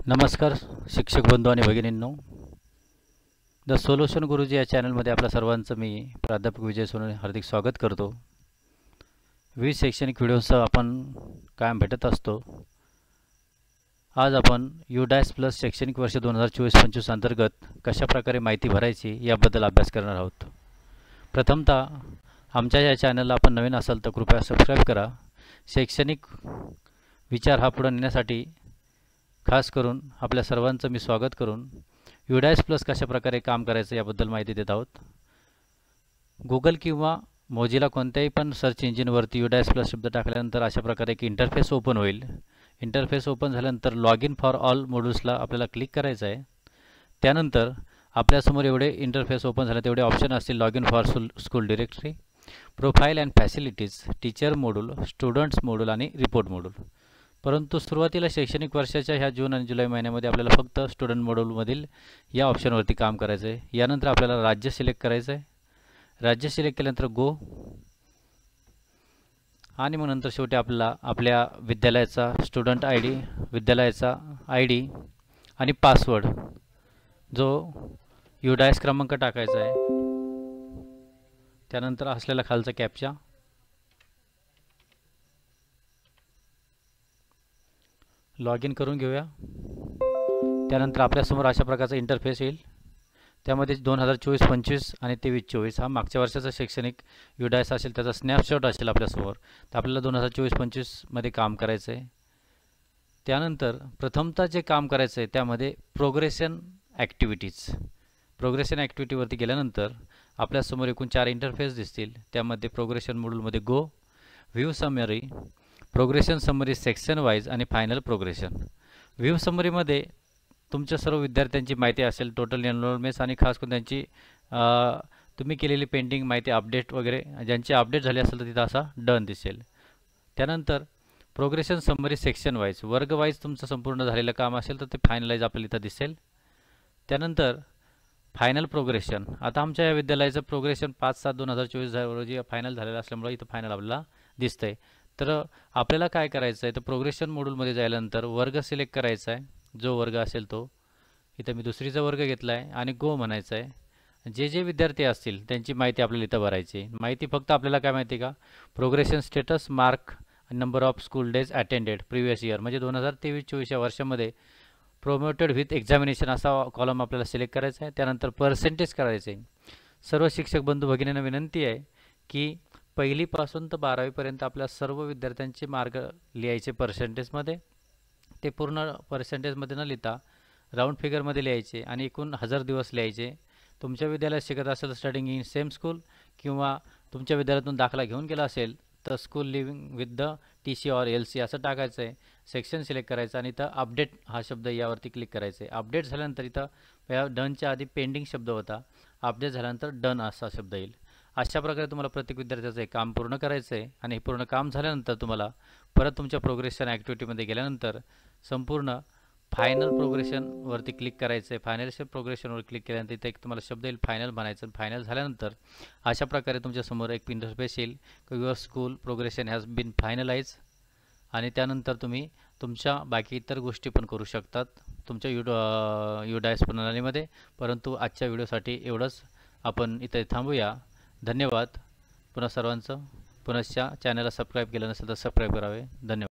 नमस्कार शिक्षक बंधू आणि भगिनींनो, द सोल्युशन गुरुजी या चॅनलमध्ये आपल्या सर्वांचं मी प्राध्यापक विजय सोनवणे हार्दिक स्वागत करतो। विविध शैक्षणिक व्हिडिओसह आपण कायम भेटत असतो। आज आपण UDAS प्लस शैक्षणिक वर्ष 2024-25 अंतर्गत कशा प्रकारे माहिती भरायची याबद्दल अभ्यास करणार आहोत। प्रथमतः आमच्या या चॅनलला आपण नवीन असाल तर कृपया सबस्क्राइब करा। शैक्षणिक विचार हा पुढे नेण्यासाठी खास करून आपल्या सर्वांचं मी स्वागत करून UDAS प्लस कशा प्रकारे काम करायचं याबद्दल माहिती देत आहोत। गूगल किंवा मोजिला कोणत्याही पण सर्च इंजिनवरती UDAS प्लस शब्द टाकल्यानंतर अशा प्रकारे एक इंटरफेस ओपन होईल। इंटरफेस ओपन झाल्यानंतर लॉग इन फॉर ऑल मॉड्यूल्सला आपल्याला क्लिक करायचं आहे। त्यानंतर आपल्यासमोर एवढे इंटरफेस ओपन झाले तेवढे ऑप्शन असतील। Log in for school directory, profile and facilities, teacher module, students module आणि रिपोर्ट मॉड्यूल। परंतु सुरुवातीला शैक्षणिक वर्षाच्या ह्या जून आणि जुलै महिन्यामध्ये आपल्याला फक्त स्टुडंट मॉड्यूलमधील या ऑप्शनवरती काम करायचं आहे। यानंतर आपल्याला राज्य सिलेक्ट करायचं आहे। राज्य सिलेक्ट केल्यानंतर गो आणि मग नंतर शेवटी आपल्याला आपल्या विद्यालयाचा स्टुडंट ID, विद्यालयाचा ID आणि पासवर्ड जो UDAS क्रमांक टाकायचा आहे। त्यानंतर असलेला खालचा कॅप्चा लॉग इन करून घेऊया। त्यानंतर आपल्यासमोर अशा प्रकारचा इंटरफेस येईल। त्यामध्ये 2024-25 आणि 23-24 हा मागच्या वर्षाचा शैक्षणिक UDAS असेल, त्याचा स्नॅपशॉट असेल आपल्यासमोर। तर आपल्याला 2024-25 मध्ये काम करायचं आहे। त्यानंतर प्रथमतः जे काम करायचं आहे त्यामध्ये प्रोग्रेशन ॲक्टिव्हिटीवरती गेल्यानंतर आपल्यासमोर एकूण 4 इंटरफेस दिसतील। त्यामध्ये प्रोग्रेशन मॉड्यूलमध्ये go, view summary, progression summary section wise आणि फायनल प्रोग्रेशन। व्ह्यू समरीमध्ये तुमच्या सर्व विद्यार्थ्यांची माहिती असेल, टोटल एनरोलमेंट्स आणि खास करून त्यांची तुम्ही केलेली पेंडिंग माहिती अपडेट वगैरे ज्यांची अपडेट झाली असेल तर तिथं असा डन दिसेल। त्यानंतर प्रोग्रेशन समरी सेक्शन वाईज, वर्ग वाईज तुमचं संपूर्ण झालेलं काम असेल तर ते फायनलाइज आपल्याला इथं दिसेल। त्यानंतर फायनल प्रोग्रेशन, आता आमच्या या विद्यालयाचं प्रोग्रेशन 5/7/2024 रोजी फायनल झालेलं असल्यामुळे इथं फायनल आपल्याला दिसतंय। तर आपल्याला काय करायचं आहे तर प्रोग्रेशन मॉड्यूलमध्ये जायल्यानंतर वर्ग सिलेक्ट करायचा आहे, जो वर्ग असेल तो। इथं मी दुसरीचा वर्ग घेतला आहे आणि गो म्हणायचं आहे। जे जे विद्यार्थी असतील त्यांची माहिती आपल्याला इथं भरायची। माहिती फक्त आपल्याला काय माहिती का, progression status, mark, number of school days attended previous year, म्हणजे 2023-24 या वर्षामध्ये प्रोमोटेड विथ एक्झामिनेशन असा कॉलम आपल्याला सिलेक्ट करायचा आहे। त्यानंतर पर्सेंटेज करायचे। सर्व शिक्षक बंधू भगिनींना विनंती आहे की पहिलीपासून तर 12वीपर्यंत आपल्या सर्व विद्यार्थ्यांचे मार्क लिहायचे पर्सेंटेजमध्ये। ते पूर्ण पर्सेंटेजमध्ये न लिहिता राऊंड फिगरमध्ये लिहायचे आणि एकूण 1000 दिवस लिहायचे। तुमच्या विद्यालयात शिकत असेल तर स्टडिंग इन सेम स्कूल, किंवा तुमच्या विद्यालयातून दाखला घेऊन गेला असेल तर school living with the TC और LC असं टाकायचं आहे। सेक्शन सिलेक्ट करायचं आणि इथं अपडेट हा शब्द यावरती क्लिक करायचं आहे। अपडेट झाल्यानंतर इथं या डनच्या आधी पेंडिंग शब्द होता, अपडेट झाल्यानंतर डन असा शब्द येईल। अशा प्रकारे तुम्हाला प्रत्येक विद्यार्थ्याचं हे काम पूर्ण करायचं आहे आणि हे पूर्ण काम झाल्यानंतर तुम्हाला परत तुमच्या प्रोग्रेशन ॲक्टिव्हिटीमध्ये गेल्यानंतर संपूर्ण फायनल प्रोग्रेशनवरती क्लिक करायचं आहे। फायनल प्रोग्रेशनवर क्लिक केल्यानंतर इथे एक तुम्हाला शब्द येईल फायनल म्हणायचं। फायनल झाल्यानंतर अशा प्रकारे तुमच्यासमोर एक इंटरफेस येईल, your school progression has been finalise. आणि त्यानंतर तुम्ही तुमच्या बाकी इतर गोष्टी पण करू शकतात तुमच्या UDAS प्रणालीमध्ये। परंतु आजच्या व्हिडिओसाठी एवढंच, आपण इथे थांबूया। धन्यवाद पुन्हा सर्वांचं। पुनश्च चॅनलला सबस्क्राईब केलं नसेल तर सबस्क्राईब करावे। धन्यवाद।